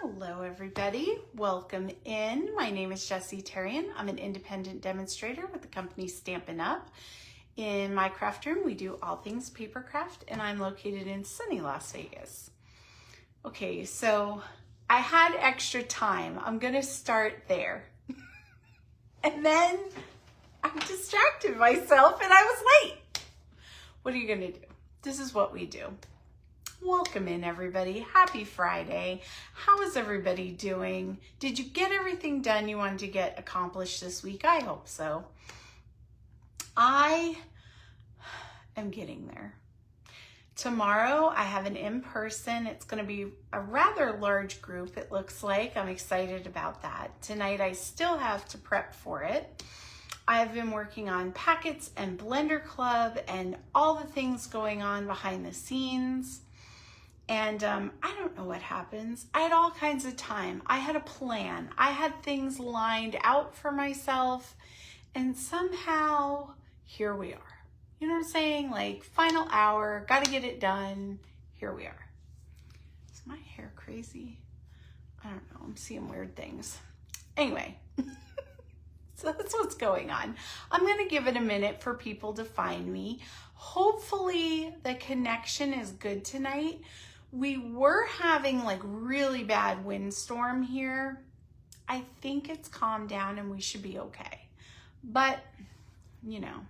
Hello everybody, welcome in. My name is Jessie Terrian. I'm an independent demonstrator with the company Stampin' Up. In my craft room, we do all things paper craft, and I'm located in sunny Las Vegas. Okay, so I had extra time. I'm gonna start there. And then I distracted myself and I was late. What are you gonna do? This is what we do. Welcome in everybody. Happy Friday. How is everybody doing? Did you get everything done you wanted to get accomplished this week? I hope so. I am getting there. Tomorrow I have an in-person. It's going to be a rather large group, it looks like. I'm excited about that. Tonight I still have to prep for it. I've been working on packets and Blender Club and all the things going on behind the scenes. And I don't know what happens. I had all kinds of time. I had a plan. I had things lined out for myself. And somehow, here we are. You know what I'm saying? Like, final hour, got to get it done. Here we are. Is my hair crazy? I don't know. I'm seeing weird things. Anyway, so that's what's going on. I'm going to give it a minute for people to find me. Hopefully, the connection is good tonight. We were having like really bad windstorm here. I think it's calmed down and we should be okay. But, you know,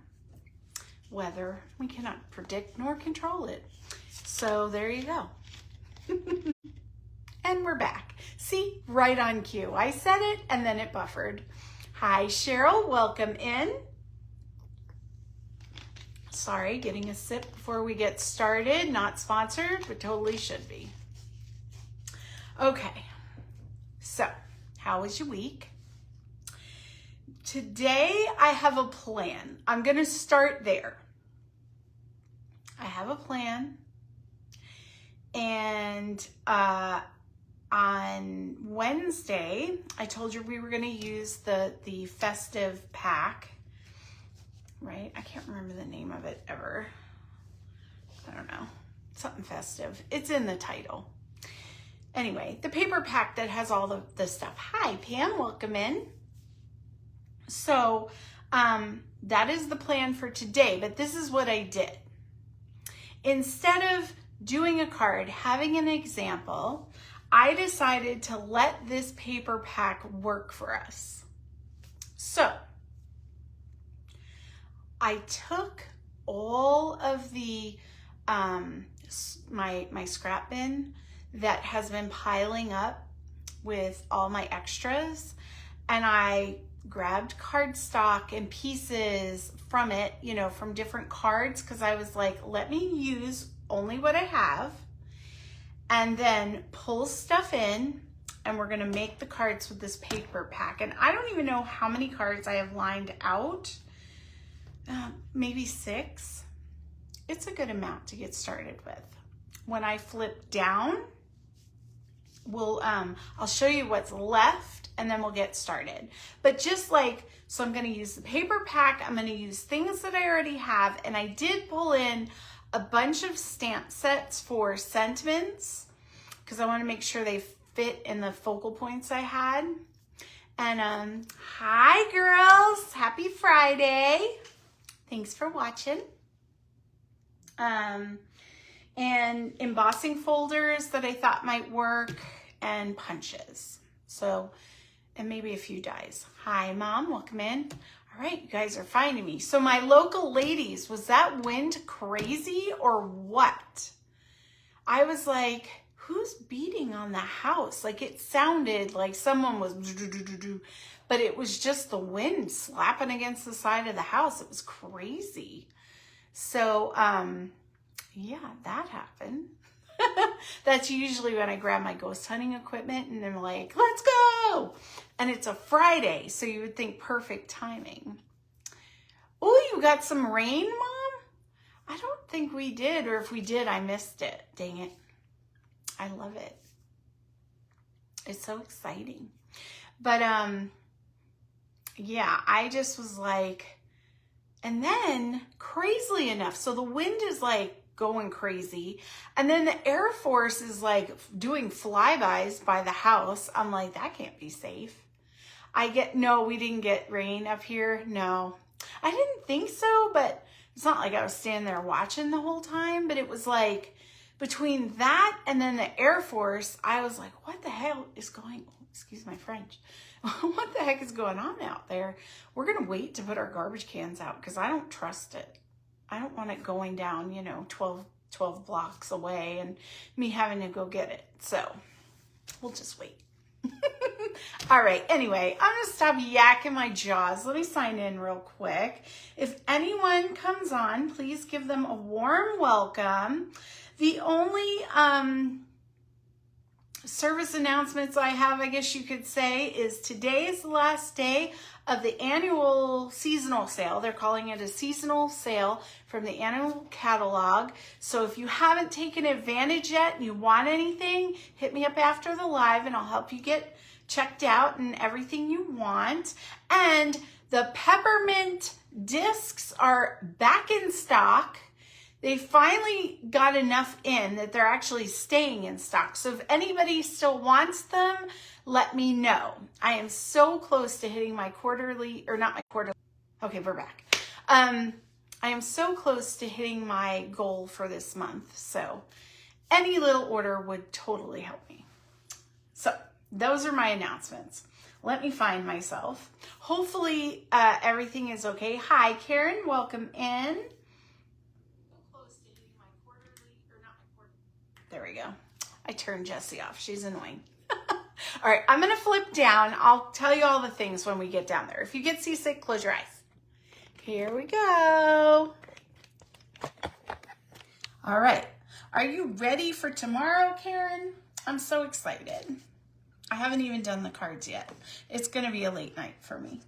weather, we cannot predict nor control it. So there you go. And we're back. See, right on cue. I said it and then it buffered. Hi, Cheryl, welcome in. Sorry, getting a sip before we get started. Not sponsored, but totally should be. Okay, so how was your week? Today I have a plan. I'm gonna start there. I have a plan, and on Wednesday, I told you we were gonna use the festive pack. Right? I can't remember the name of it ever. I don't know. Something festive. It's in the title. Anyway, the paper pack that has all the stuff. Hi, Pam. Welcome in. So that is the plan for today, but this is what I did. Instead of doing a card, having an example, I decided to let this paper pack work for us. So I took all of the, my scrap bin that has been piling up with all my extras, and I grabbed cardstock and pieces from it, you know, from different cards, because I was like, let me use only what I have, and then pull stuff in, and we're gonna make the cards with this paper pack. And I don't even know how many cards I have lined out. Maybe 6. It's a good amount to get started with. When I flip down, I'll show you what's left and then we'll get started. But just like, so I'm gonna use the paper pack, I'm gonna use things that I already have, and I did pull in a bunch of stamp sets for sentiments because I wanna make sure they fit in the focal points I had. And hi girls, happy Friday. Thanks for watching. And embossing folders that I thought might work, and punches. So, and maybe a few dies. Hi, Mom, welcome in. All right, you guys are finding me. So my local ladies, was that wind crazy or what? I was like, who's beating on the house? Like it sounded like someone was, but it was just the wind slapping against the side of the house. It was crazy. So, yeah, that happened. That's usually when I grab my ghost hunting equipment and I'm like, let's go. And it's a Friday, so you would think perfect timing. Oh, you got some rain, Mom? I don't think we did, or if we did, I missed it. Dang it. I love it. It's so exciting. But, yeah, I just was like, and then crazily enough, so the wind is like going crazy. And then the Air Force is like doing flybys by the house. I'm like, that can't be safe. No, we didn't get rain up here. No, I didn't think so, but it's not like I was standing there watching the whole time, but it was like between that and then the Air Force, I was like, what the hell is going on? Excuse my French. What the heck is going on out there? We're going to wait to put our garbage cans out because I don't trust it. I don't want it going down, 12 blocks away and me having to go get it. So we'll just wait. All right. Anyway, I'm going to stop yakking my jaws. Let me sign in real quick. If anyone comes on, please give them a warm welcome. The only service announcements I have, I guess you could say, is today is the last day of the annual seasonal sale. They're calling it a seasonal sale from the annual catalog. So if you haven't taken advantage yet and you want anything, hit me up after the live and I'll help you get checked out and everything you want. And the peppermint discs are back in stock. They finally got enough in that they're actually staying in stock. So if anybody still wants them, let me know. I am so close to hitting my quarterly, or not my quarterly. Okay, we're back. I am so close to hitting my goal for this month. So any little order would totally help me. So those are my announcements. Let me find myself. Hopefully everything is okay. Hi, Karen. Welcome in. There we go. I turned Jessie off. She's annoying. All right, I'm going to flip down. I'll tell you all the things when we get down there. If you get seasick, close your eyes. Here we go. All right. Are you ready for tomorrow, Karen? I'm so excited. I haven't even done the cards yet. It's going to be a late night for me.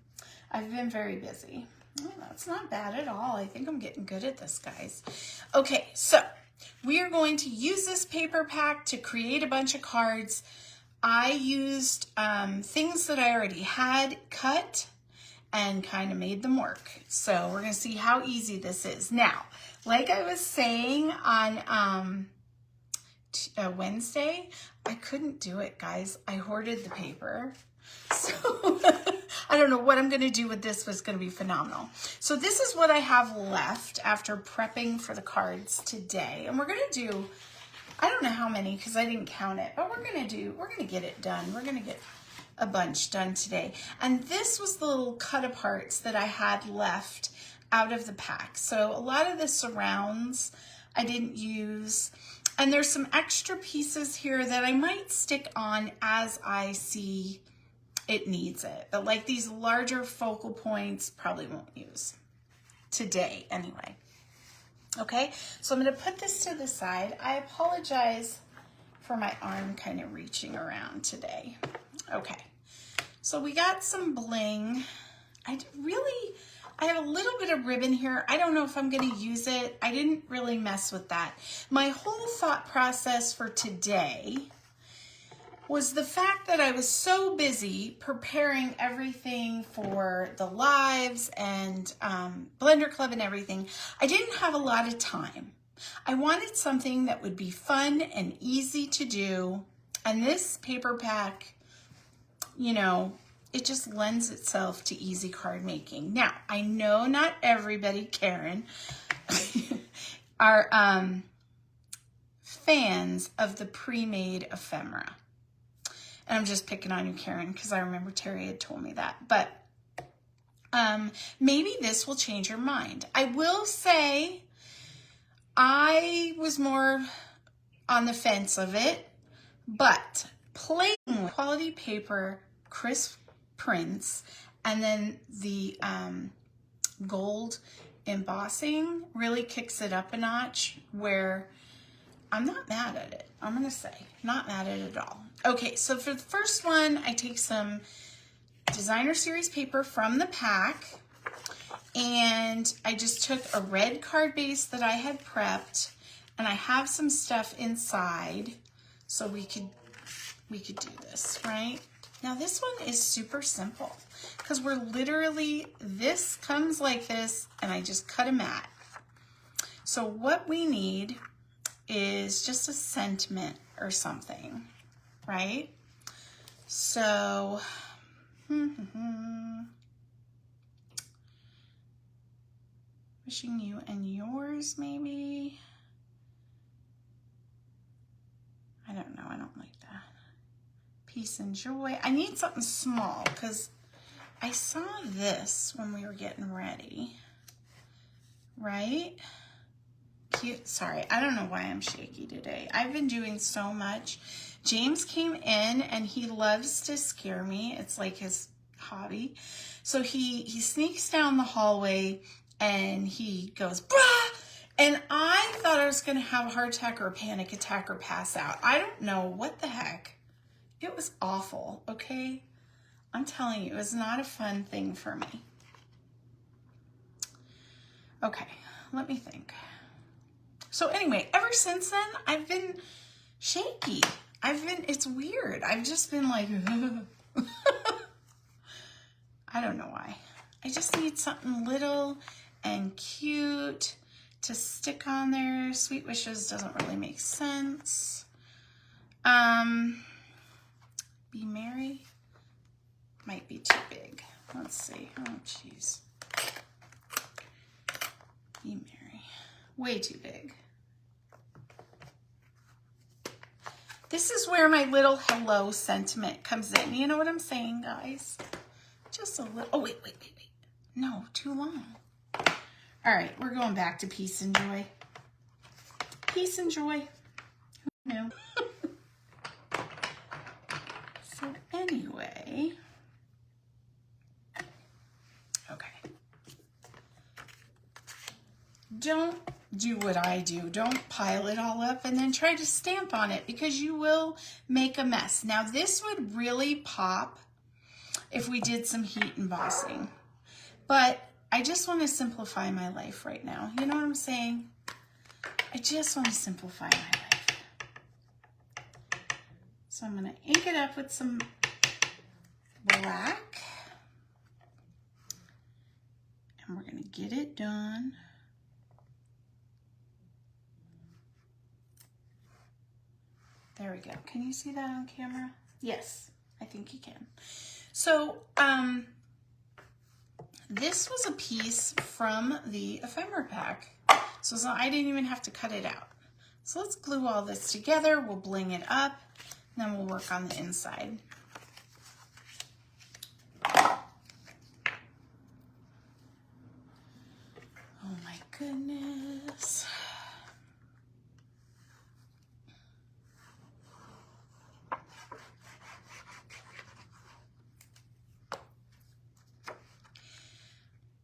I've been very busy. Oh, that's not bad at all. I think I'm getting good at this, guys. Okay, so we are going to use this paper pack to create a bunch of cards. I used things that I already had cut and kind of made them work. So we're going to see how easy this is. Now, like I was saying on Wednesday, I couldn't do it, guys. I hoarded the paper. So I don't know what I'm going to do with this, but it's going to be phenomenal. So this is what I have left after prepping for the cards today. And we're going to do, I don't know how many because I didn't count it, but we're going to get it done. We're going to get a bunch done today. And this was the little cut aparts that I had left out of the pack. So a lot of the surrounds I didn't use. And there's some extra pieces here that I might stick on as I see it needs it. But like these larger focal points, probably won't use today anyway. Okay, so I'm going to put this to the side. I apologize for my arm kind of reaching around today. Okay, so we got some bling. I have a little bit of ribbon here. I don't know if I'm going to use it. I didn't really mess with that. My whole thought process for today was the fact that I was so busy preparing everything for the lives and Blender Club and everything. I didn't have a lot of time. I wanted something that would be fun and easy to do. And this paper pack, it just lends itself to easy card making. Now, I know not everybody, Karen, are fans of the pre-made ephemera. And I'm just picking on you, Karen, because I remember Terry had told me that. But maybe this will change your mind. I will say I was more on the fence of it, but playing with quality paper, crisp prints, and then the gold embossing really kicks it up a notch where I'm not mad at it. I'm going to say, not mad at it at all. Okay, so for the first one, I take some designer series paper from the pack, and I just took a red card base that I had prepped, and I have some stuff inside, so we could do this, right? Now this one is super simple, because we're literally, this comes like this, and I just cut a mat. So what we need is just a sentiment or something, right? So, wishing you and yours, maybe. I don't know, I don't like that. Peace and joy. I need something small because I saw this when we were getting ready, right? Cute. Sorry, I don't know why I'm shaky today. I've been doing so much. James came in and he loves to scare me. It's like his hobby. So he sneaks down the hallway and he goes, brah! And I thought I was going to have a heart attack or a panic attack or pass out. I don't know what the heck. It was awful, okay? I'm telling you, it was not a fun thing for me. Okay, let me think. So anyway, ever since then, I've been shaky. It's weird. I've just been like, I don't know why. I just need something little and cute to stick on there. Sweet wishes doesn't really make sense. Be merry might be too big. Let's see. Oh, jeez. Be merry. Way too big. This is where my little hello sentiment comes in. You know what I'm saying, guys? Just a little. Oh, wait. No, too long. All right, we're going back to peace and joy. Peace and joy. Who knew? So anyway, okay. Don't do what I do. Don't pile it all up and then try to stamp on it because you will make a mess. Now this would really pop if we did some heat embossing, but I just want to simplify my life right now. You know what I'm saying? I just want to simplify my life. So I'm going to ink it up with some black and we're going to get it done. There we go. Can you see that on camera? Yes, I think you can. So, this was a piece from the ephemera pack. So I didn't even have to cut it out. So let's glue all this together. We'll bling it up, and then we'll work on the inside. Oh my goodness.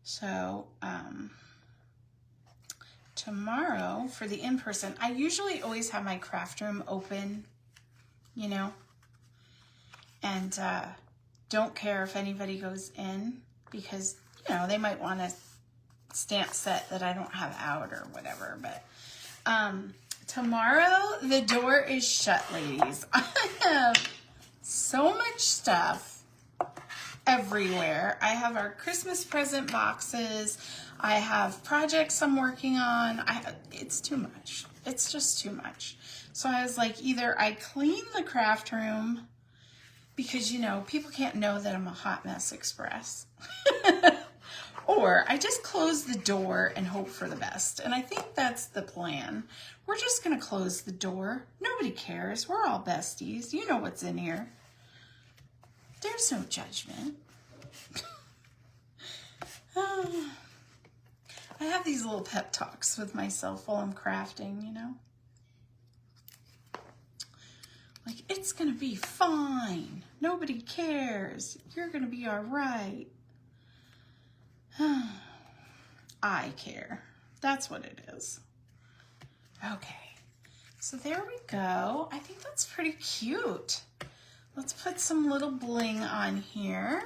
So, tomorrow for the in-person, I usually always have my craft room open, you know, and don't care if anybody goes in because, you know, they might want a stamp set that I don't have out or whatever, but tomorrow the door is shut, ladies. I have so much stuff everywhere. I have our Christmas present boxes. I have projects I'm working on. It's too much. It's just too much. So I was like, either I clean the craft room because, you know, people can't know that I'm a hot mess express. Or I just close the door and hope for the best. And I think that's the plan. We're just going to close the door. Nobody cares. We're all besties. You know what's in here. There's no judgment. I have these little pep talks with myself while I'm crafting, you know? Like, it's gonna be fine. Nobody cares. You're gonna be all right. I care. That's what it is. Okay, so there we go. I think that's pretty cute. Let's put some little bling on here.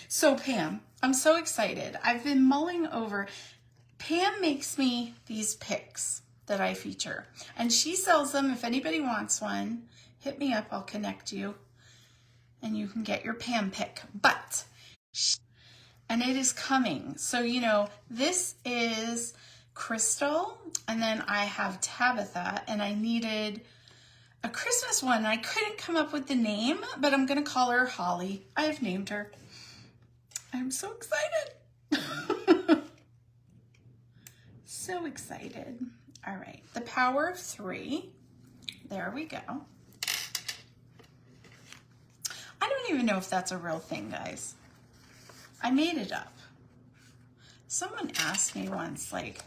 So Pam, I'm so excited. I've been mulling over. Pam makes me these picks that I feature, and she sells them. If anybody wants one, hit me up. I'll connect you, and you can get your Pam pick. And it is coming. So, you know, this is Crystal, and then I have Tabitha, and I needed a Christmas one. I couldn't come up with the name, but I'm gonna call her Holly. I have named her. I'm so excited. So excited. All right, the power of 3. There we go. I don't even know if that's a real thing, guys. I made it up. Someone asked me once, like,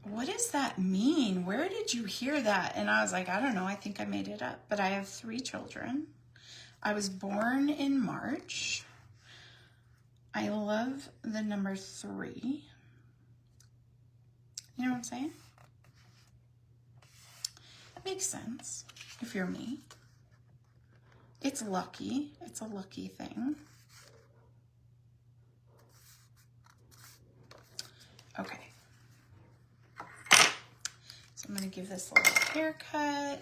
what does that mean? Where did you hear that? And I was like, I don't know. I think I made it up. But I have 3 children. I was born in March. I love the number 3. You know what I'm saying? It makes sense if you're me. It's lucky. It's a lucky thing. Okay. So I'm going to give this a little haircut.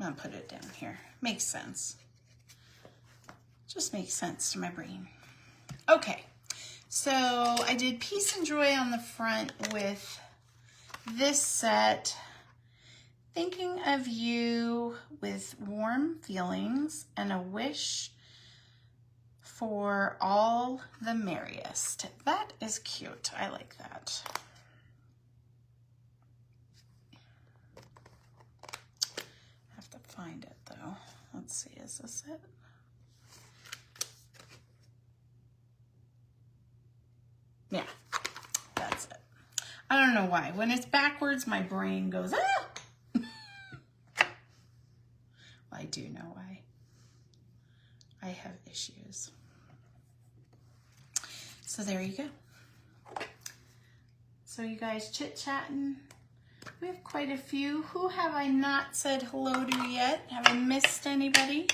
I'm gonna put it down here. Makes sense. Just makes sense to my brain. Okay, so I did Peace and Joy on the front with this set. Thinking of you with warm feelings and a wish for all the merriest. That is cute. I like that. I have to find it though. Let's see, is this it? Yeah, that's it. I don't know why. When it's backwards, my brain goes, ah! I do know why. I have issues. So there you go. So you guys chit-chatting. We have quite a few. Who have I not said hello to yet? Have I missed anybody?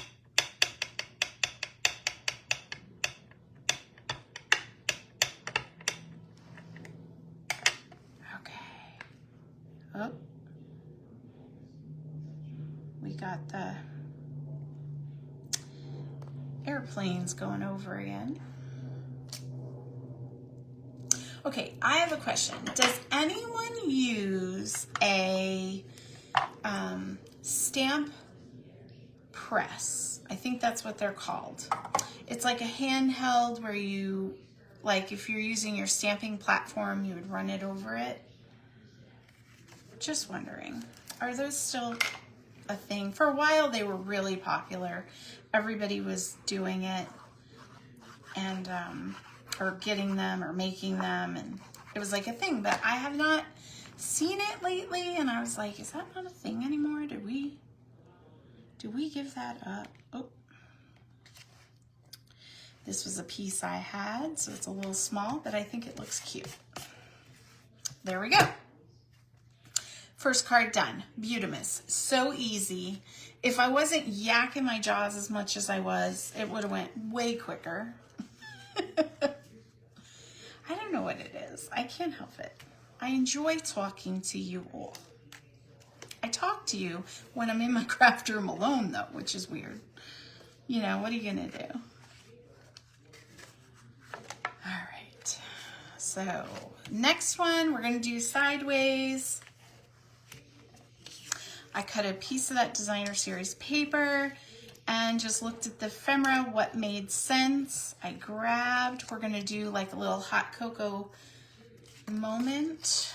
Okay. Oh. We got the airplanes going over again. Okay, I have a question. Does anyone use a stamp press? I think that's what they're called. It's like a handheld where you, like if you're using your stamping platform, you would run it over it. Just wondering, are those still a thing? For a while they were really popular. Everybody was doing it and or getting them or making them, and it was like a thing, but I have not seen it lately, and I was like, is that not a thing anymore? Do we give that up? Oh, this was a piece I had, so it's a little small, but I think it looks cute. There we go. First card done. Beautimus. So easy. If I wasn't yakking my jaws as much as I was, it would have went way quicker. I don't know what it is. I can't help it. I enjoy talking to you all. I talk to you when I'm in my craft room alone though, which is weird. You know, what are you gonna do? All right. So next one, we're gonna do sideways. I cut a piece of that designer series paper and just looked at the ephemera, what made sense. I grabbed, we're gonna do like a little hot cocoa moment.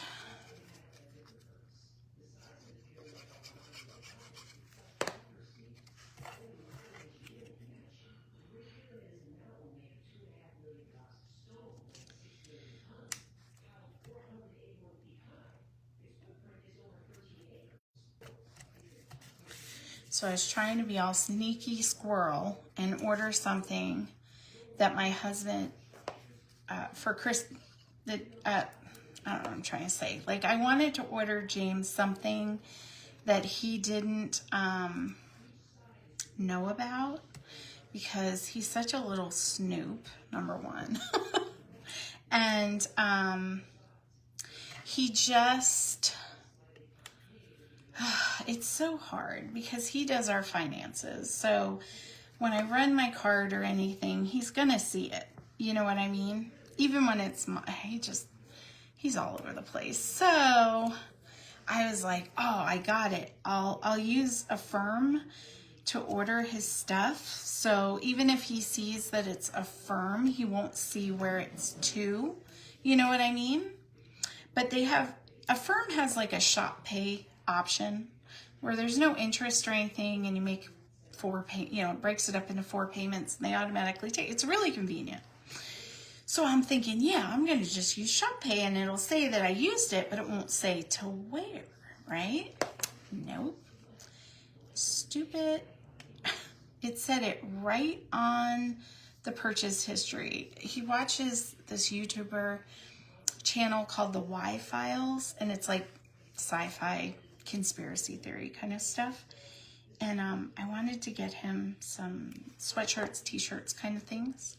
So I was trying to be all sneaky squirrel and order something that my husband, for Chris, that, I don't know what I'm trying to say. Like I wanted to order James something that he didn't know about because he's such a little snoop, number one. And he just, it's so hard because he does our finances. So when I run my card or anything, he's going to see it. You know what I mean? Even when it's he's all over the place. So I was like, oh, I got it. I'll use Affirm to order his stuff. So even if he sees that it's Affirm, he won't see where it's to. You know what I mean? But Affirm has like a shop pay option where there's no interest or anything, and you make it breaks it up into 4 payments, and they automatically take. It's really convenient. So I'm thinking, yeah, I'm going to just use shop pay, and it'll say that I used it, but it won't say to where, right? Nope. Stupid. It said it right on the purchase history. He watches this YouTuber channel called the Y Files, and it's like sci-fi conspiracy theory kind of stuff. And I wanted to get him some sweatshirts, t-shirts kind of things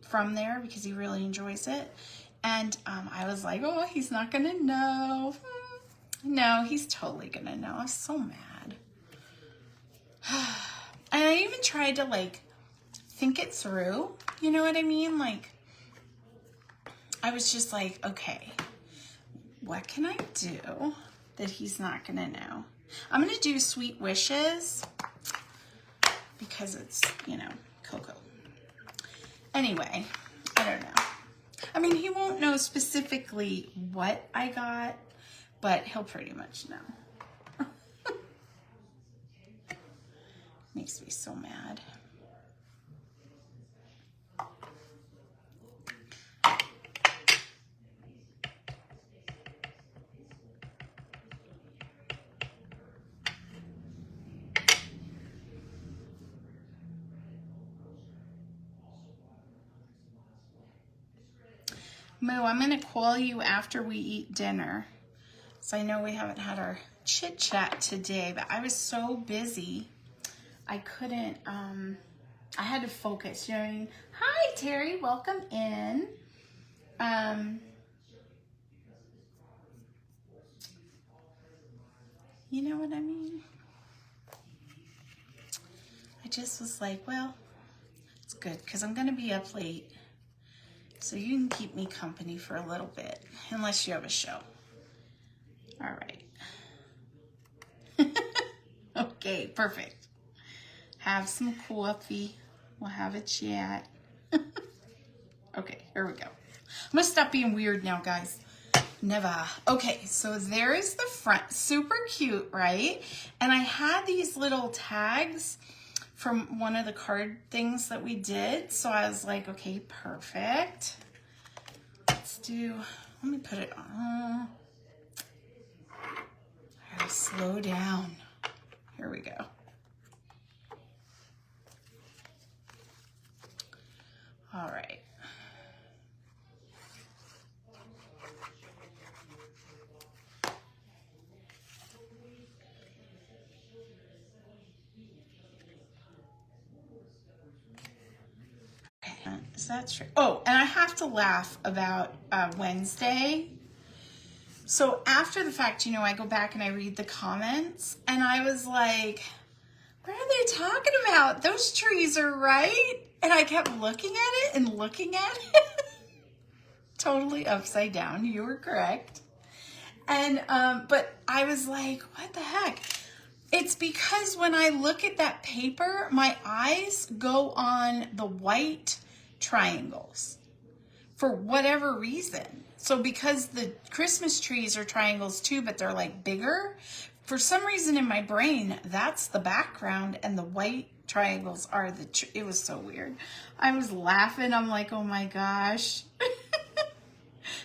from there because he really enjoys it. And I was like, oh, he's not gonna know. No, he's totally gonna know. I'm so mad. And I even tried to like think it through. You know what I mean? Like, I was just like, okay, what can I do that he's not gonna know? I'm gonna do sweet wishes because it's, Coco. Anyway, I don't know. I mean, he won't know specifically what I got, but he'll pretty much know. Makes me so mad. Moo, I'm going to call you after we eat dinner. So I know we haven't had our chit chat today, but I was so busy. I couldn't, I had to focus, you know what I mean? Hi, Terry, welcome in. You know what I mean? I just was like, well, it's good because I'm going to be up late. So you can keep me company for a little bit, unless you have a show. All right. Okay, perfect. Have some coffee. We'll have a chat. Okay, here we go. I'm gonna stop being weird now, guys. Never. Okay, so there is the front. Super cute, right? And I had these little tags from one of the card things that we did. So I was like, okay, perfect. Let me put it on. I gotta slow down. Here we go. All right. Is that true? Oh, and I have to laugh about Wednesday. So after the fact, I go back and I read the comments, and I was like, what are they talking about? Those trees are right. And I kept looking at it and looking at it. Totally upside down. You were correct. And, but I was like, what the heck? It's because when I look at that paper, my eyes go on the white triangles for whatever reason. So because the Christmas trees are triangles too, but they're like bigger, for some reason in my brain, that's the background and the white triangles are it was so weird. I was laughing. I'm like, oh my gosh.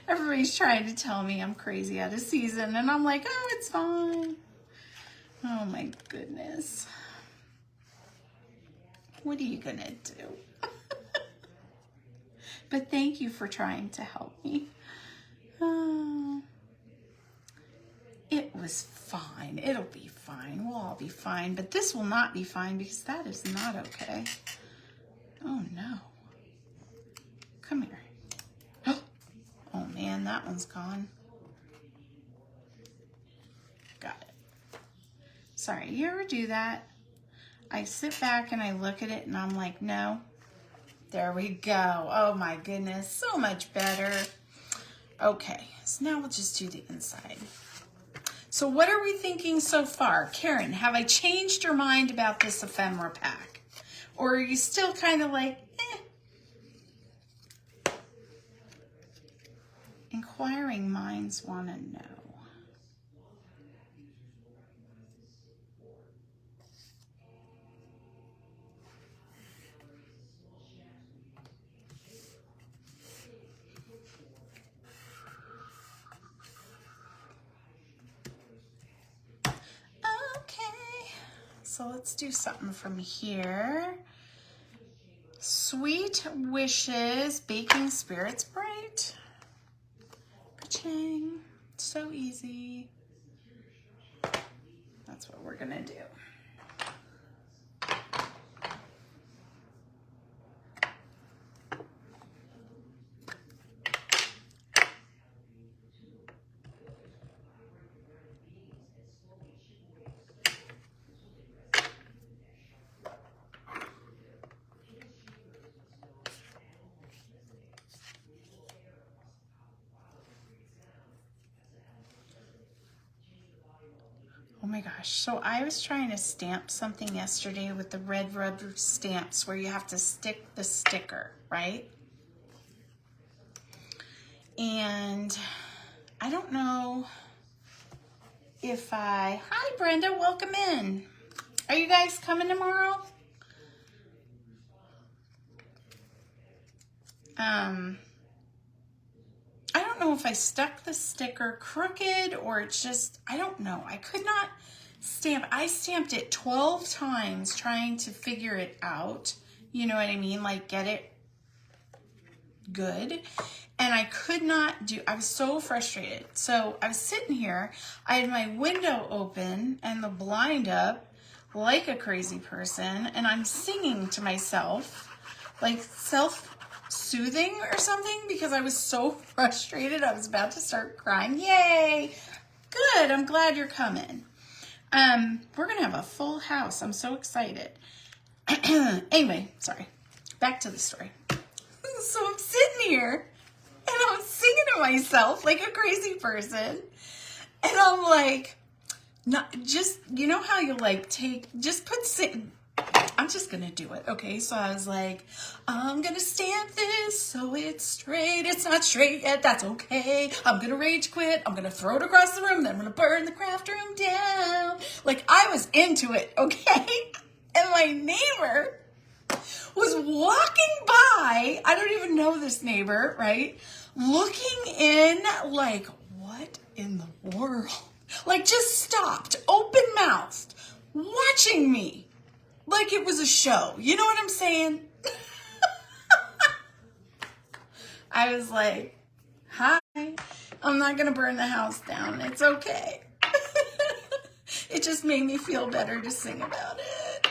Everybody's trying to tell me I'm crazy out of season. And I'm like, oh, it's fine. Oh my goodness. What are you going to do? But thank you for trying to help me. It was fine. It'll be fine. We'll all be fine. But this will not be fine because that is not okay. Oh no. Come here. Oh man, that one's gone. sorry, you ever do that? I sit back and I look at it and I'm like, no. There we go. Oh my goodness, so much better. Okay, so now we'll just do the inside. So what are we thinking so far? Karen, have I changed your mind about this ephemera pack? Or are you still kind of like, eh? Inquiring minds want to know. Okay, so let's do something from here. Sweet Wishes Baking Spirits Bright. Ka-ching. So easy. That's what we're gonna do. Oh my gosh, so I was trying to stamp something yesterday with the red rubber stamps where you have to stick the sticker, right? And I don't know if hi Brenda, welcome in. Are you guys coming tomorrow? I don't know if I stuck the sticker crooked or it's just, I don't know. I could not stamp. I stamped it 12 times trying to figure it out. You know what I mean? Like get it good. And I could not do, I was so frustrated. So I was sitting here, I had my window open and the blind up like a crazy person. And I'm singing to myself, like self-soothing or something because I was so frustrated. I was about to start crying. Yay. Good. I'm glad you're coming. We're going to have a full house. I'm so excited. Anyway, sorry. Back to the story. So I'm sitting here and I'm singing to myself like a crazy person. And I'm like, not just, you know how you like I'm just going to do it. Okay. So I was like, I'm going to stamp this so it's straight. It's not straight yet. That's okay. I'm going to rage quit. I'm going to throw it across the room. Then I'm going to burn the craft room down. Like I was into it. Okay. And my neighbor was walking by, I don't even know this neighbor, right? Looking in like, what in the world? Like just stopped, open-mouthed, watching me like it was a show. You know what I'm saying? I was like, hi, I'm not gonna burn the house down. It's okay. It just made me feel better to sing about it.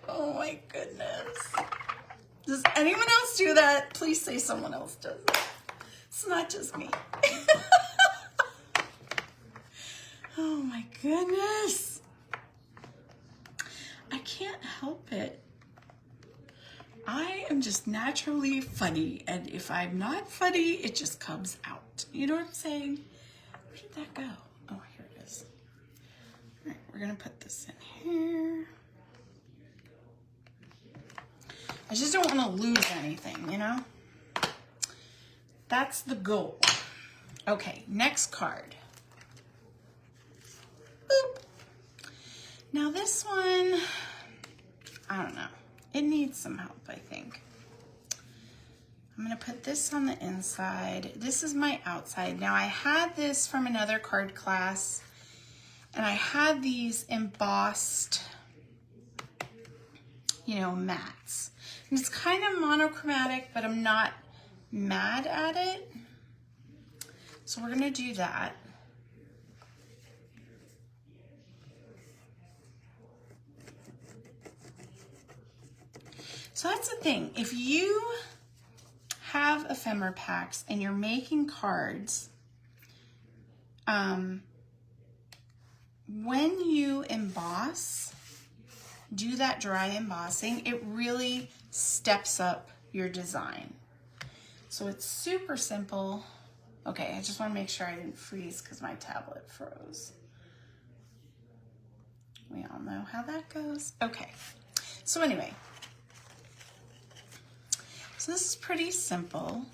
Oh my goodness. Does anyone else do that? Please say someone else does that. It's not just me. Oh my goodness. I can't help it. I am just naturally funny. And if I'm not funny, it just comes out. You know what I'm saying? Where did that go? Oh, here it is. All right, we're going to put this in here. I just don't want to lose anything, you know? That's the goal. Okay, next card. Boop. Now this one, I don't know. It needs some help, I think. I'm going to put this on the inside. This is my outside. Now I had this from another card class, and I had these embossed, you know, mats. And it's kind of monochromatic, but I'm not mad at it. So we're going to do that. So that's the thing. If you have ephemera packs and you're making cards, when you emboss, do that dry embossing, it really steps up your design. So it's super simple. Okay, I just want to make sure I didn't freeze because my tablet froze. We all know how that goes. Okay, so anyway, so this is pretty simple.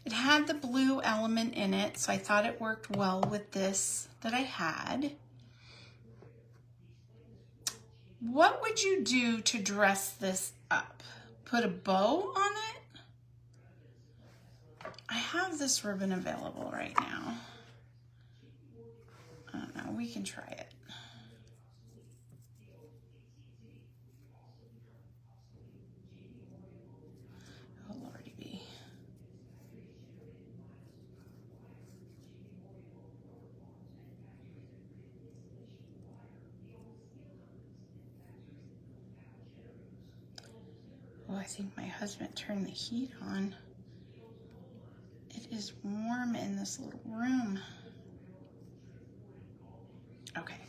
It had the blue element in it, so I thought it worked well with this that I had. What would you do to dress this up? Put a bow on it? I have this ribbon available right now. I don't know, we can try it. Oh, Lordy be. Oh, I think my husband turned the heat on. It is warm in this little room. Okay,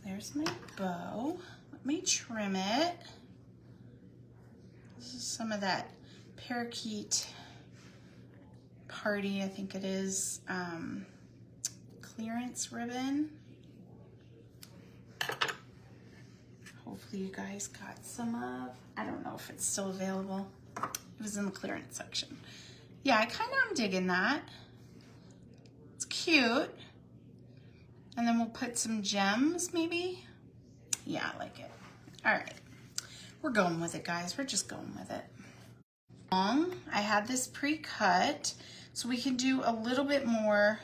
there's my bow. Let me trim it. This is some of that parakeet party, I think it is, clearance ribbon. Hopefully you guys got some of. I don't know if it's still available. It was in the clearance section. Yeah, I kind of am digging that. It's cute. And then we'll put some gems maybe. Yeah, I like it. All right, we're going with it, guys. We're just going with it. I had this pre-cut, so we can do a little bit more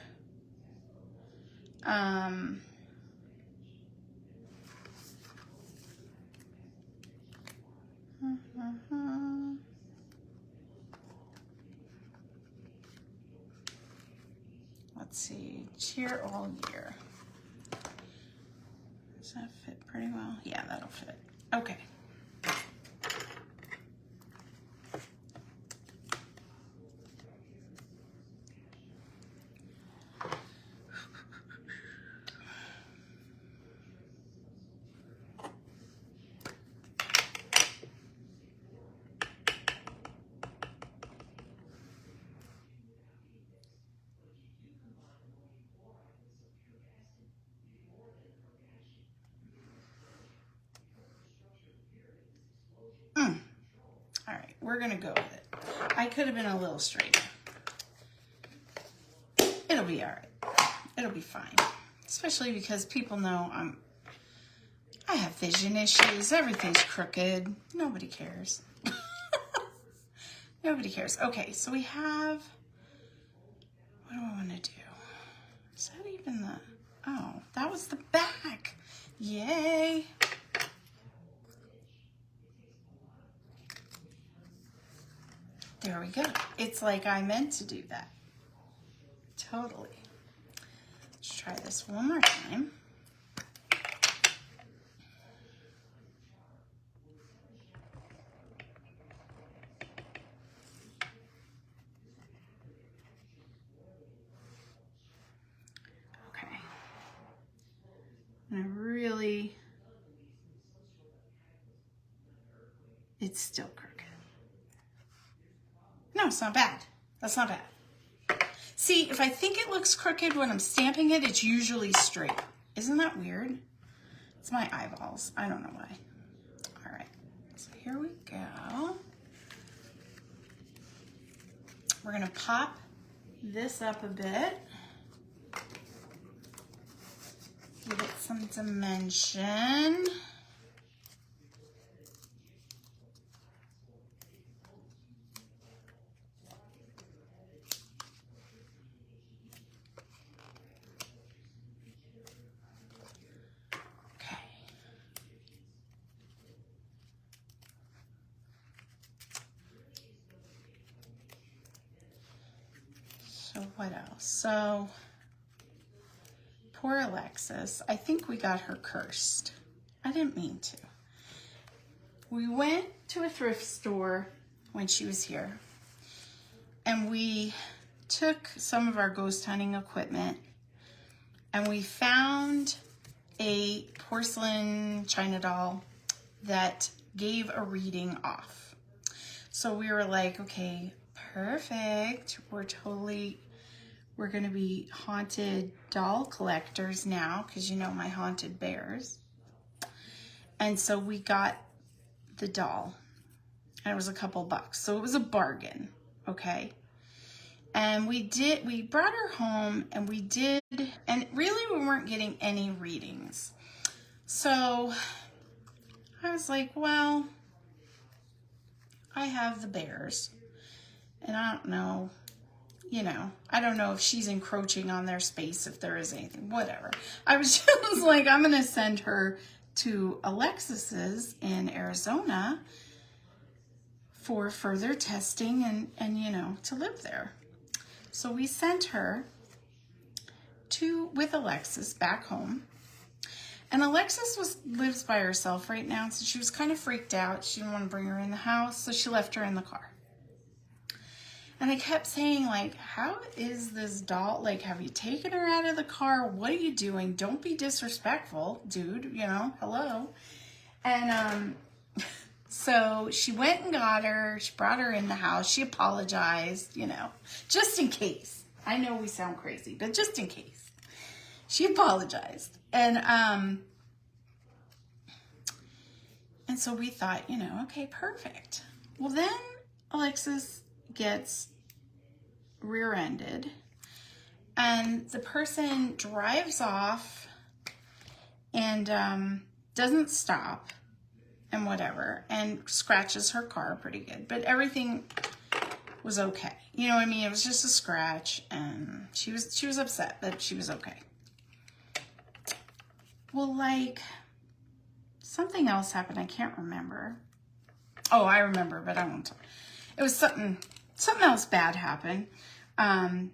let's see, cheer all year. Does that fit pretty well? Yeah, that'll fit. Okay. All right, we're gonna go with it. I could have been a little straighter. It'll be all right. It'll be fine. Especially because people know I have vision issues. Everything's crooked. Nobody cares. Nobody cares. Okay, so we have, what do I want to do? Is that even the, oh, that was the back. Yay. There we go. It's like I meant to do that. Totally. Let's try this one more time. Okay. And I really, it's still crooked. No, it's not bad. That's not bad. See, if I think it looks crooked when I'm stamping it, it's usually straight. Isn't that weird? It's my eyeballs. I don't know why. All right, so here we go. We're gonna pop this up a bit. Give it some dimension. So what else? So poor Alexis, I think we got her cursed. I didn't mean to. We went to a thrift store when she was here and we took some of our ghost hunting equipment And we found a porcelain china doll that gave a reading off. So we were like, okay, perfect. We're going to be haunted doll collectors now, because you know my haunted bears. And so we got the doll, and it was a couple bucks. So it was a bargain, okay? And we brought her home, and and really we weren't getting any readings. So I was like, well, I have the bears, and I don't know, I don't know if she's encroaching on their space, if there is anything, whatever. I was just like, I'm going to send her to Alexis's in Arizona for further testing and to live there. So we sent her with Alexis back home. And Alexis lives by herself right now, so she was kind of freaked out. She didn't want to bring her in the house, so she left her in the car. And I kept saying, like, how is this doll? Like, have you taken her out of the car? What are you doing? Don't be disrespectful, dude. Hello. And so she went and got her. She brought her in the house. She apologized, just in case. I know we sound crazy, but just in case. She apologized. And so we thought, okay, perfect. Well, then Alexis gets rear-ended, and the person drives off and doesn't stop and whatever, and scratches her car pretty good, but everything was okay. You know what I mean? It was just a scratch, and she was upset, but she was okay. Well, like, something else happened. I can't remember. Oh, I remember, but I won't. It was something else bad happened. And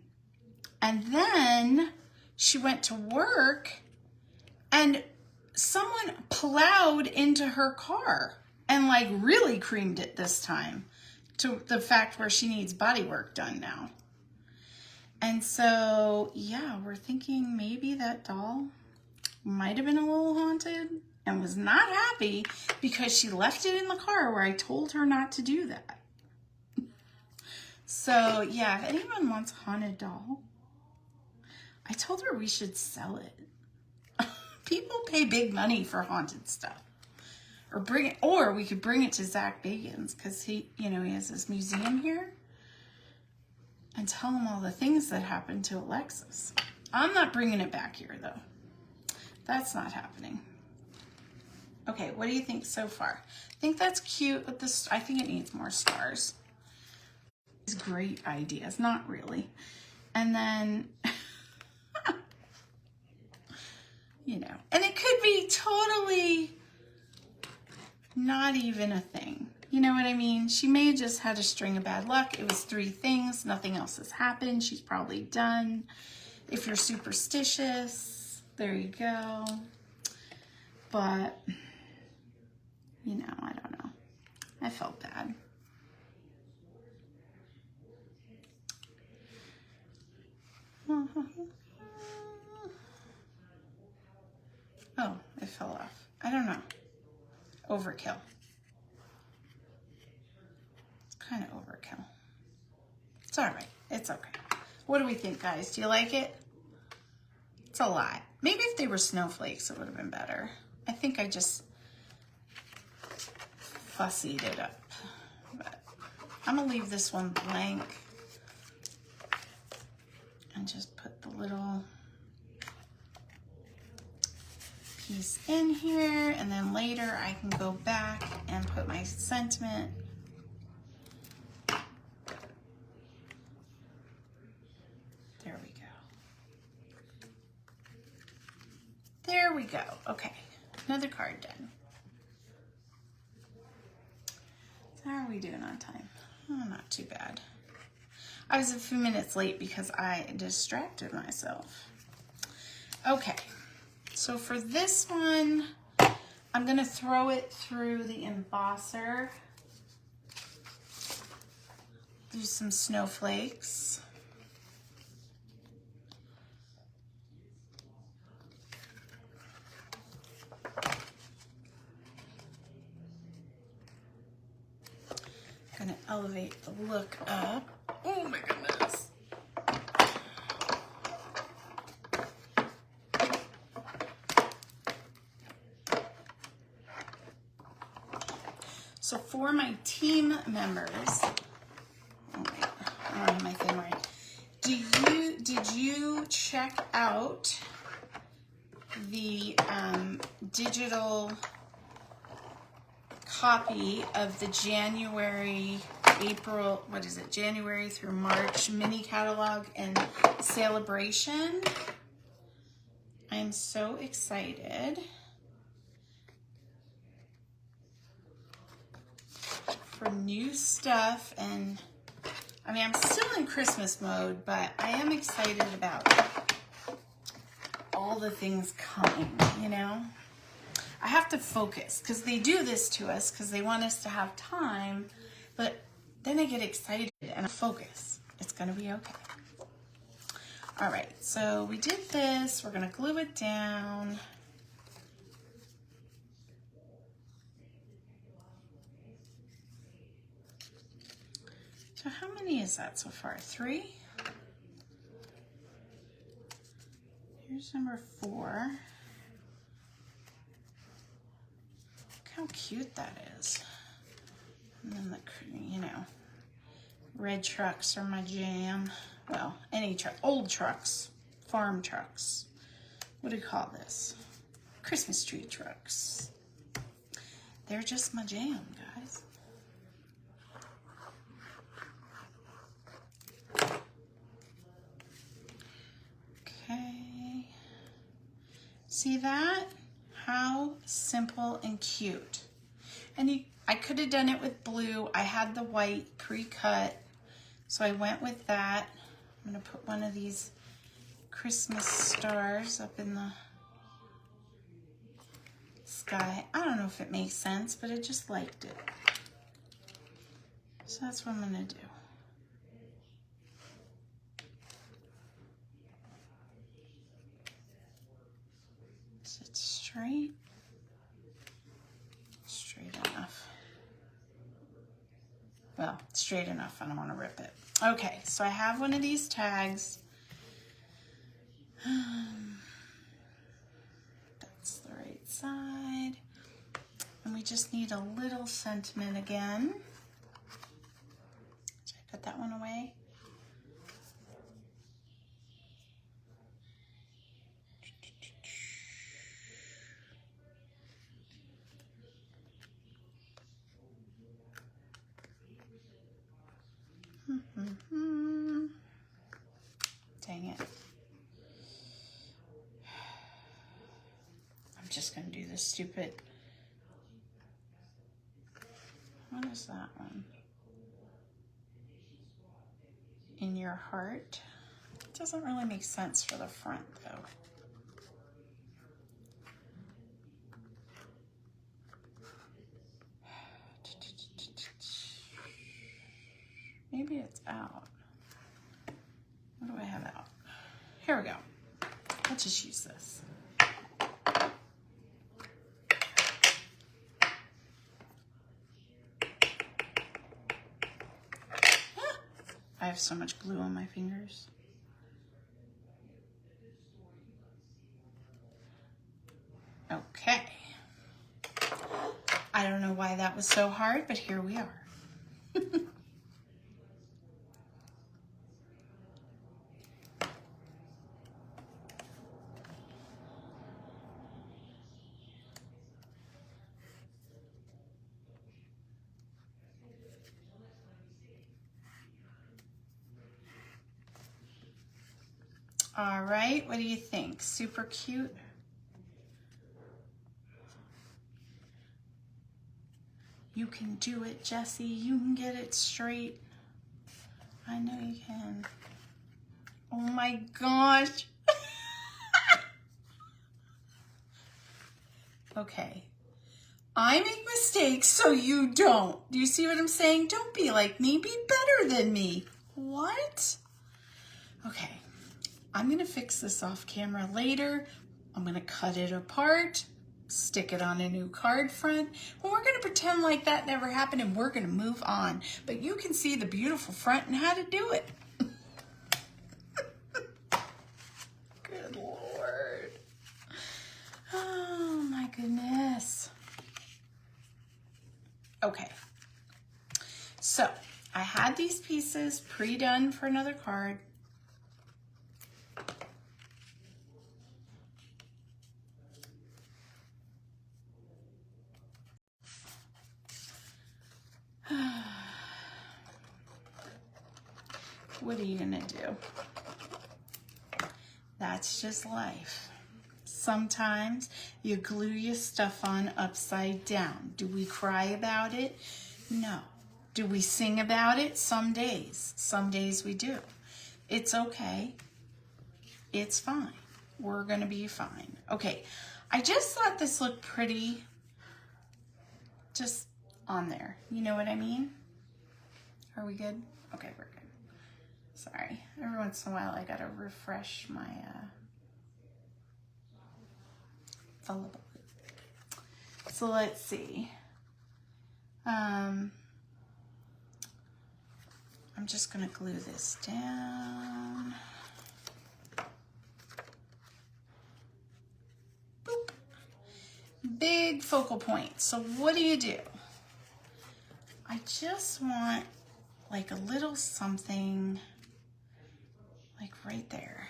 then she went to work, and someone plowed into her car and like really creamed it this time, to the fact where she needs body work done now. And so, yeah, we're thinking maybe that doll might have been a little haunted and was not happy because she left it in the car where I told her not to do that. So, yeah, if anyone wants a haunted doll, I told her we should sell it. People pay big money for haunted stuff. Or we could bring it to Zach Bagan's, because he has this museum here, and tell him all the things that happened to Alexis. I'm not bringing it back here, though. That's not happening. Okay, what do you think so far? I think that's cute, but I think it needs more stars. These great ideas, not really. And then, and it could be totally not even a thing. You know what I mean? She may have just had a string of bad luck. It was 3 things. Nothing else has happened. She's probably done. If you're superstitious, there you go. But, I don't know. I felt bad. Oh, it fell off. I don't know. Overkill. It's kind of overkill. It's all right. It's okay. What do we think, guys? Do you like it? It's a lot. Maybe if they were snowflakes, it would have been better. I think I just fussied it up. But I'm going to leave this one blank and just put the little piece in here, and then later I can go back and put my sentiment. There we go. There we go. Okay, another card done. So how are we doing on time? Oh, not too bad. I was a few minutes late because I distracted myself. Okay. So for this one, I'm going to throw it through the embosser. Do some snowflakes. gonna elevate the look up. Oh my goodness. So for my team members, oh wait, I don't have my thing right. Did you check out the digital copy of the January through March mini catalog and celebration? I'm so excited for new stuff, and I mean, I'm still in Christmas mode, but I am excited about all the things coming, you know? I have to focus because they do this to us because they want us to have time, but then I get excited and I focus. It's gonna be okay. All right, so we did this. We're gonna glue it down. So how many is that so far? 3? Here's number 4. Look how cute that is. And then the, you know, red trucks are my jam. Well, any truck, old trucks, farm trucks. What do you call this? Christmas tree trucks. They're just my jam, guys. Okay. See that? How simple and cute. And I could have done it with blue. I had the white pre-cut, so I went with that. I'm gonna put one of these Christmas stars up in the sky. I don't know if it makes sense, but I just liked it. So that's what I'm gonna do. Is it straight? Straight enough. Well, straight enough. I don't want to rip it. Okay, so I have one of these tags. That's the right side. And we just need a little sentiment again. Should I put that one away? Dang it. I'm just going to do this stupid. What is that one? In your heart. It doesn't really make sense for the front though. Maybe it's out. What do I have out? Here we go. Let's just use this. I have so much glue on my fingers. Okay. I don't know why that was so hard, but here we are. All right, what do you think? Super cute? You can do it, Jessie. You can get it straight. I know you can. Oh my gosh. Okay. I make mistakes so you don't. Do you see what I'm saying? Don't be like me. Be better than me. What? Okay. I'm going to fix this off camera later. I'm going to cut it apart. stick it on a new card front. Well, we're going to pretend like that never happened and we're going to move on. But you can see the beautiful front and how to do it. Good Lord. Oh my goodness. Okay. So I had these pieces pre-done for another card. What are you gonna do? That's just life. Sometimes you glue your stuff on upside down. Do we cry about it? No. Do we sing about it? Some days. Some days we do. It's okay. It's fine. We're gonna be fine. Okay, I just thought this looked pretty just on there. You know what I mean? Are we good? Okay, we're good. Sorry. Every once in a while I gotta refresh my follow. So let's see. I'm just gonna glue this down. Boop. Big focal point. So what do? I just want like a little something like right there.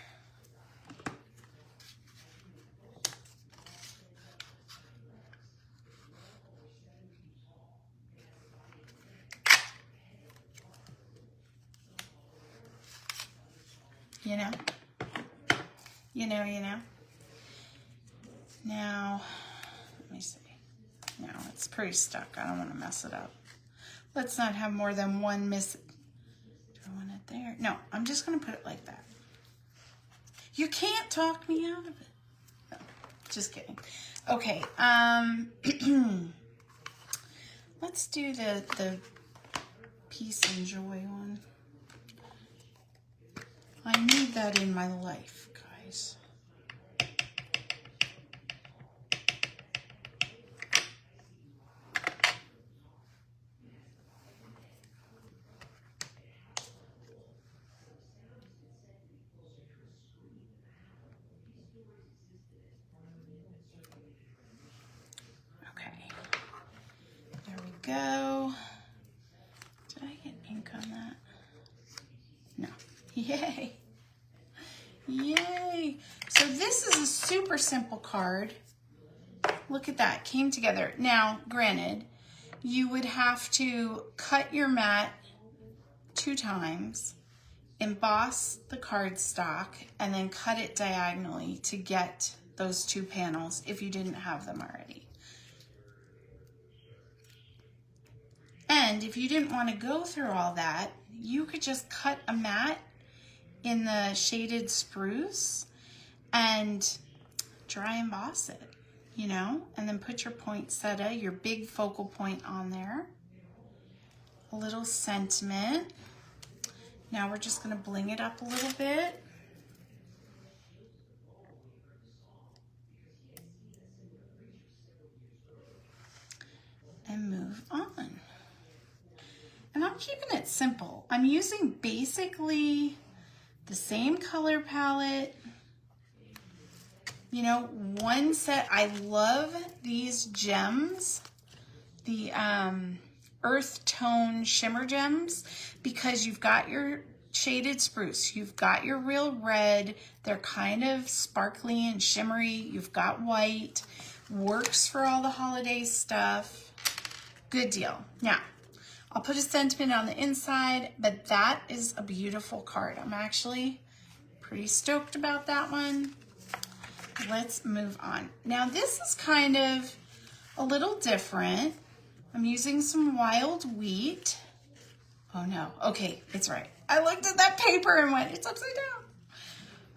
You know? Now, let me see. No, it's pretty stuck. I don't want to mess it up. Let's not have more than one miss. Do I want it there? No, I'm just going to put it like that. You can't talk me out of it. No, just kidding. Okay, let's do the peace and joy one. I need that in my life, guys. Okay, there we go. Did I get ink on that? No. Yay. Yay. So this is a super simple card. Look at that, came together. Now, granted, you would have to cut your mat 2 times, emboss the cardstock, and then cut it diagonally to get those 2 panels if you didn't have them already. And if you didn't want to go through all that, you could just cut a mat in the shaded spruce and dry emboss it, you know, and then put your poinsettia, your big focal point on there. A little sentiment. Now we're just going to bling it up a little bit. And move on. And I'm keeping it simple. I'm using basically the same color palette. You know, one set. I love these gems, the earth tone shimmer gems, because you've got your shaded spruce, you've got your real red, they're kind of sparkly and shimmery, you've got white, works for all the holiday stuff. Good deal. Now, I'll put a sentiment on the inside, but that is a beautiful card. I'm actually pretty stoked about that one. Let's move on. Now this is kind of a little different. I'm using some wild wheat. Oh no, okay, it's right. I looked at that paper and went, it's upside down.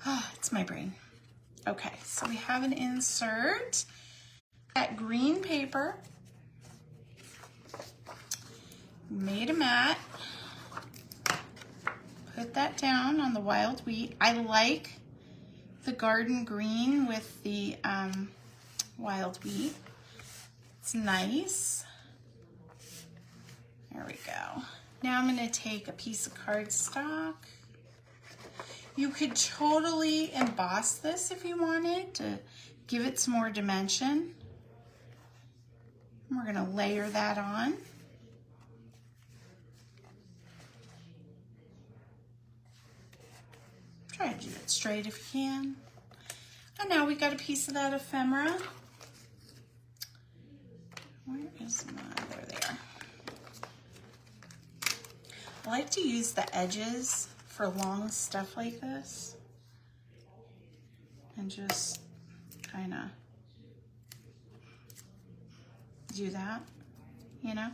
Oh, it's my brain. Okay, so we have an insert. That green paper. Made a mat. Put that down on the wild wheat. I like the garden green with the wild wheat. It's nice. There we go. Now I'm going to take a piece of cardstock. You could totally emboss this if you wanted to give it some more dimension. We're going to layer that on. Try to do it straight if you can. And now we got a piece of that ephemera. Where is my, there they are. I like to use the edges for long stuff like this. And just kind of do that, you know?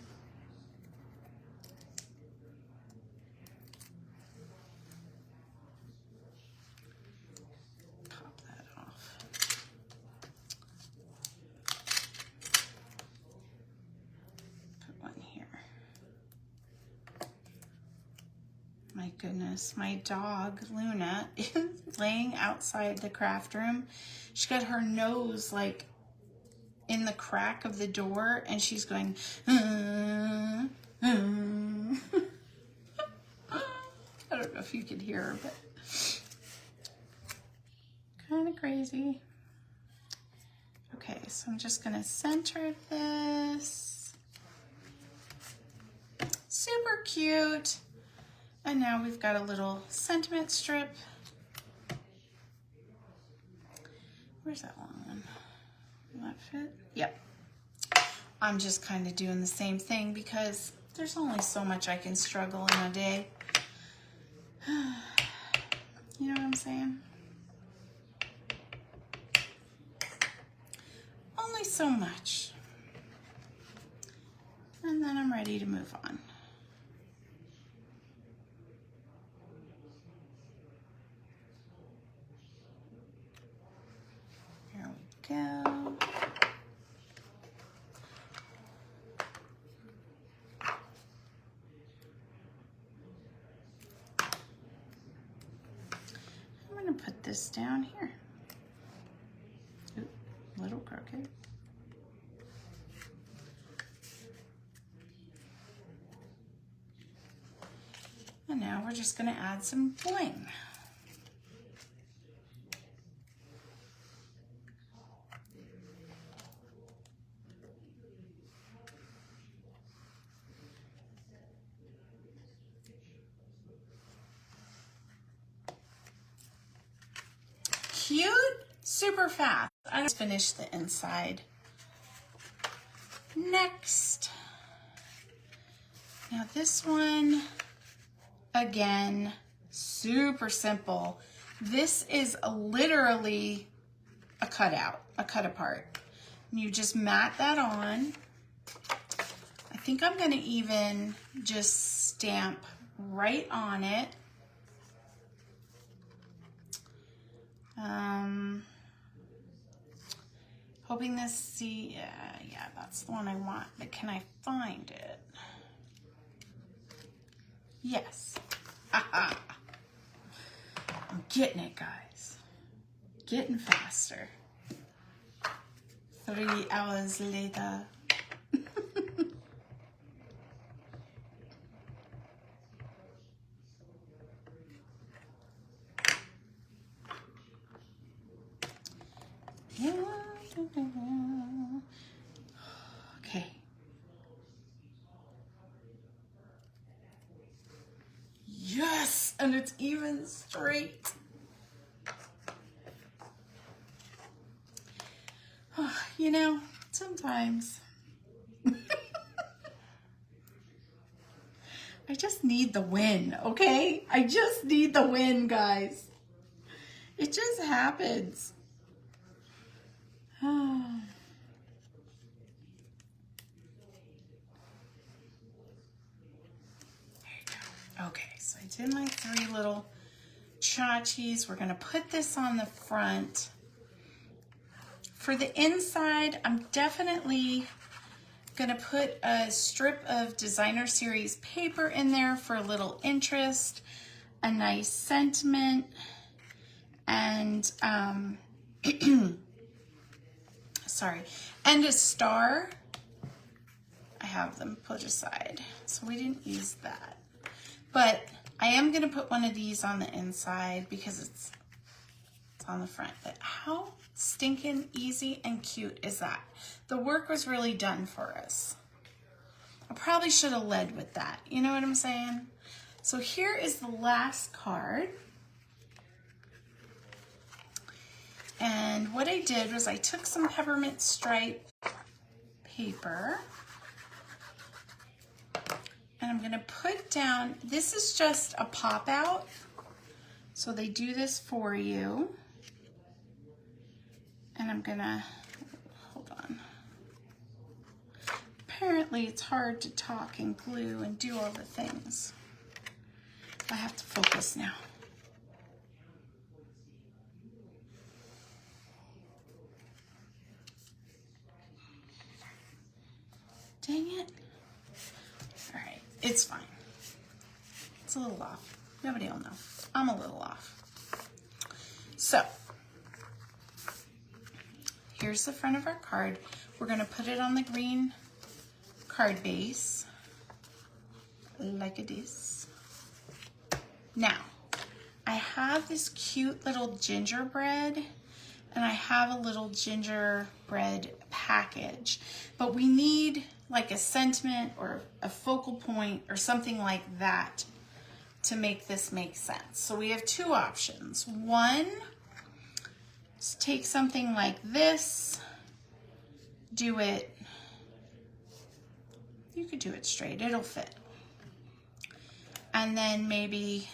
Pop that off. Put one here. My goodness, my dog, Luna, is laying outside the craft room. She got her nose like in the crack of the door and she's going, I don't know if you could hear her, but kind of crazy. Okay, so I'm just gonna center this. Super cute. And now we've got a little sentiment strip. Where's that long one? Will that fit? Yep. I'm just kind of doing the same thing because there's only so much I can struggle in a day. You know what I'm saying? Only so much. And then I'm ready to move on. Here we go. I'm going to put this down here. Oop, a little crooked. And now we're just going to add some bling. Cute, super fast. I just finished the inside. Next. Now this one, again, super simple. This is literally a cutout, a cut apart. And you just mat that on. I think I'm gonna even just stamp right on it. Hoping this, yeah, that's the one I want, but can I find it? Yes. I'm getting it, guys. Getting faster. 3 hours later. Okay. Yes, and it's even straight. Oh, you know, sometimes I just need the win, okay? I just need the win, guys. It just happens. Oh. Okay, so I did my 3 little chachis. We're gonna put this on the front. For the inside, I'm definitely gonna put a strip of designer series paper in there for a little interest, a nice sentiment, and sorry, and a star. I have them put aside, so we didn't use that. But I am going to put one of these on the inside because it's on the front. But how stinking easy and cute is that? The work was really done for us. I probably should have led with that. You know what I'm saying? So here is the last card. And what I did was I took some peppermint stripe paper and I'm going to put down, this is just a pop out. So they do this for you. And I'm going to, hold on. Apparently it's hard to talk and glue and do all the things. I have to focus now. Dang it. All right, it's fine. It's a little off. Nobody will know. I'm a little off. So, here's the front of our card. We're gonna put it on the green card base, like this. Now, I have this cute little gingerbread, and I have a little gingerbread package, but we need like a sentiment or a focal point or something like that to make this make sense. So we have two options. One is take something like this, do it, you could do it straight, it'll fit. And then maybe,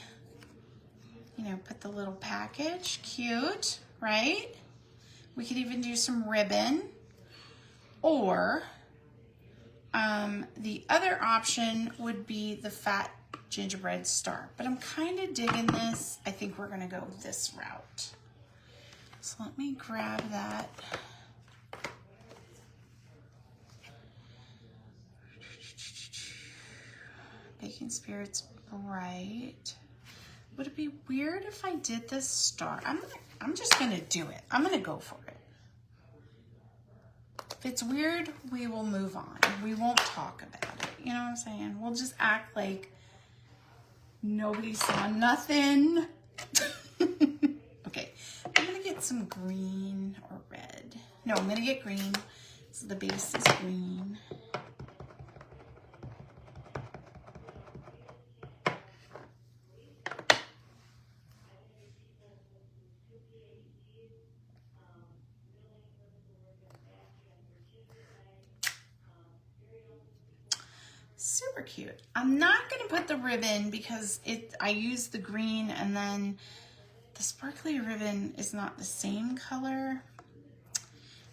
you know, put the little package, cute, right? We could even do some ribbon, or the other option would be the fat gingerbread star, but I'm kind of digging this. I think we're gonna go this route. So let me grab that. Baking Spirit's bright. Would it be weird if I did this star? I'm just gonna do it. I'm gonna go for it. If it's weird, we will move on. We won't talk about it. You know what I'm saying? We'll just act like nobody saw nothing. Okay, I'm gonna get some green or red. No, I'm gonna get green. So the base is green. Super cute. I'm not going to put the ribbon because I used the green, and then the sparkly ribbon is not the same color.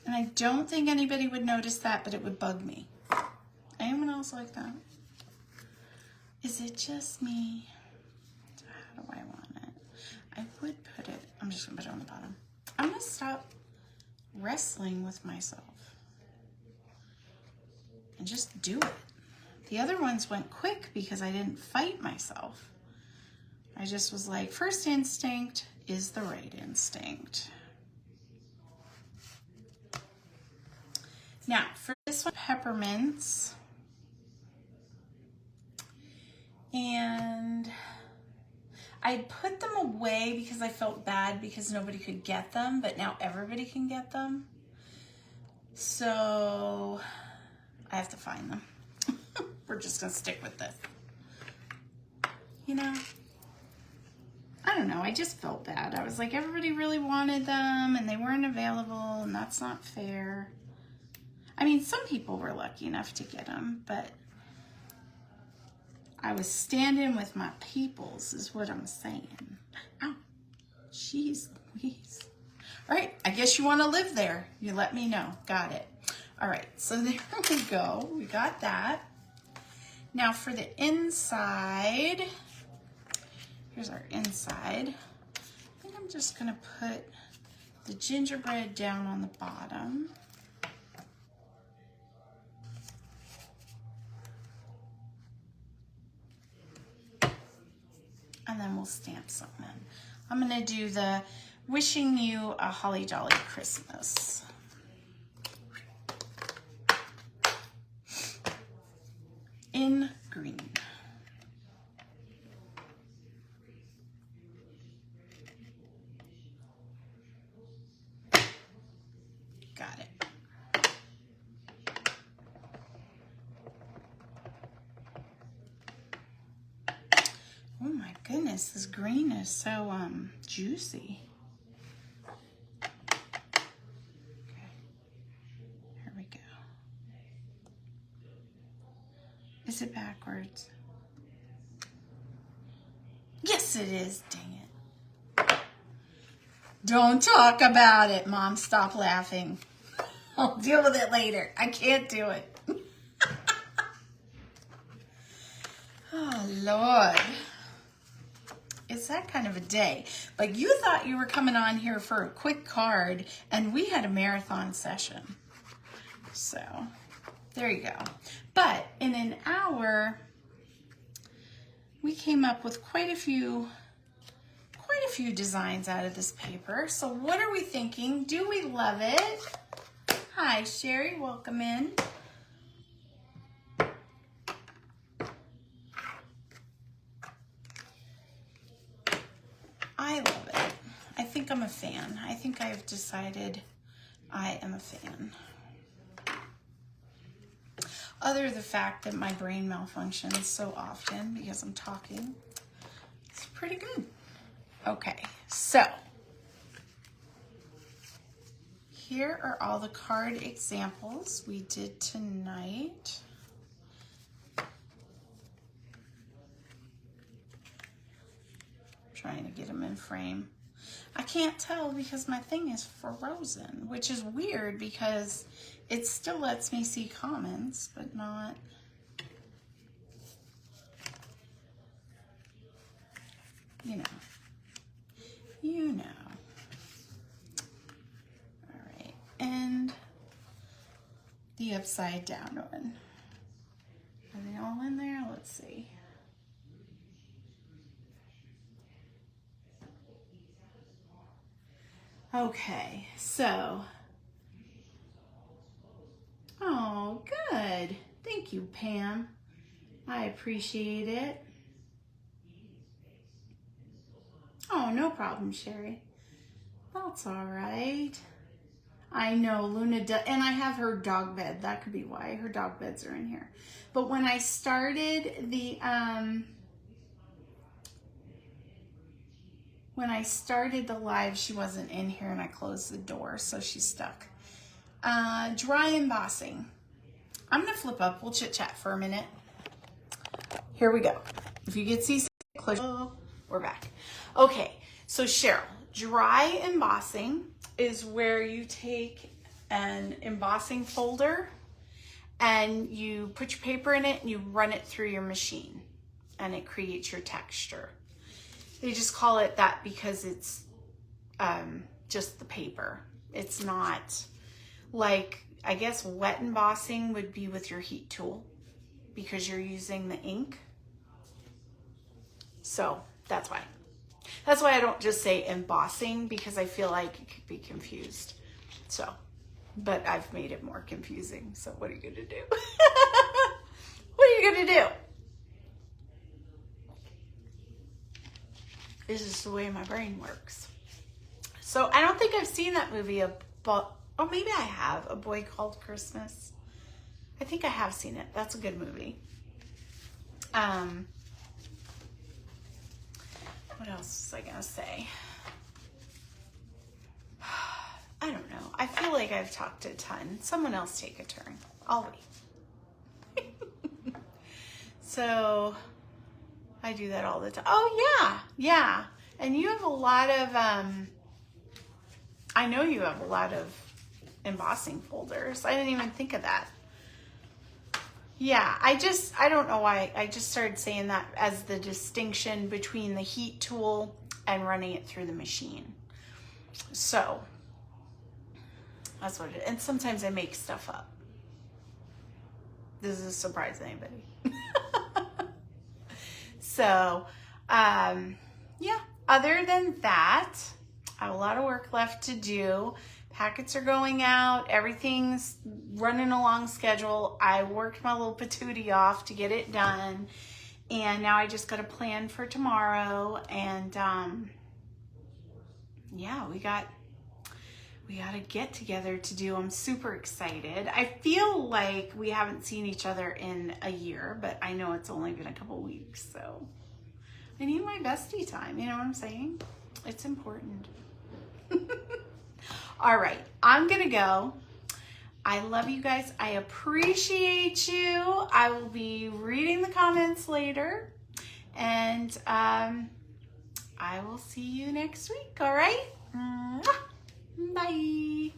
And I don't think anybody would notice that, but it would bug me. Anyone else like that? Is it just me? How do I want it? I would put it, I'm just going to put it on the bottom. I'm going to stop wrestling with myself and just do it. The other ones went quick because I didn't fight myself. I just was like, first instinct is the right instinct. Now, for this one, peppermints. And I put them away because I felt bad because nobody could get them, but now everybody can get them. So I have to find them. We're just gonna stick with this. You know, I don't know, I just felt bad. I was like, everybody really wanted them and they weren't available, and that's not fair. I mean, some people were lucky enough to get them, but I was standing with my peoples is what I'm saying. Ow, jeez Louise. All right, I guess you wanna live there. You let me know, got it. All right, so there we go, we got that. Now for the inside, here's our inside. I think I'm just gonna put the gingerbread down on the bottom. And then we'll stamp something in. I'm gonna do the wishing you a holly jolly Christmas. in green. Got it. Oh my goodness, this green is so juicy. Okay, here we go. Is it backwards? Yes, it is. Dang it. Don't talk about it, Mom. Stop laughing. I'll deal with it later. I can't do it. Oh, Lord. It's that kind of a day. Like, you thought you were coming on here for a quick card, and we had a marathon session. So, there you go. But in an hour, we came up with quite a few designs out of this paper. So what are we thinking? Do we love it? Hi, Sherry. Welcome in. I love it. I think I'm a fan. I think I've decided I am a fan. Other the fact that my brain malfunctions so often because I'm talking, it's pretty good. Okay, so here are all the card examples we did tonight. Trying to get them in frame. I can't tell because my thing is frozen, which is weird because it still lets me see comments, but not. You know. You know. All right, and the upside down one. Are they all in there? Let's see. Okay, so. Oh, good. Thank you, Pam. I appreciate it. Oh, no problem, Sherry. That's all right. I know Luna does, and I have her dog bed. That could be why her dog beds are in here. But when I started the live, she wasn't in here, and I closed the door, so she's stuck. Dry embossing. I'm gonna flip up. We'll chit chat for a minute. Here we go. If you get seasick, we're back. Okay, so Cheryl, dry embossing is where you take an embossing folder and you put your paper in it and you run it through your machine and it creates your texture. They just call it that because it's just the paper. It's not like, I guess wet embossing would be with your heat tool because you're using the ink. So that's why. That's why I don't just say embossing because I feel like it could be confused. So, but I've made it more confusing. So what are you gonna do? What are you gonna do? This is the way my brain works. So I don't think I've seen that movie, oh, maybe I have, A Boy Called Christmas. I think I have seen it. That's a good movie. What else was I gonna say? I don't know. I feel like I've talked a ton. Someone else take a turn. I'll wait. So I do that all the time. Oh yeah. And you have a lot of, I know you have a lot of embossing folders. I didn't even think of that. Yeah, I don't know why. I just started saying that as the distinction between the heat tool and running it through the machine. So that's what it is. And sometimes I make stuff up. This is a surprise to anybody. So, yeah, other than that, I have a lot of work left to do. Packets are going out. Everything's running along schedule. I worked my little patootie off to get it done. And now I just got to plan for tomorrow. And yeah, we got a get together to do. I'm super excited. I feel like we haven't seen each other in a year, but I know it's only been a couple weeks. So I need my bestie time. You know what I'm saying? It's important. All right, I'm gonna go. I love you guys. I appreciate you. I will be reading the comments later, and I will see you next week. All right? Bye.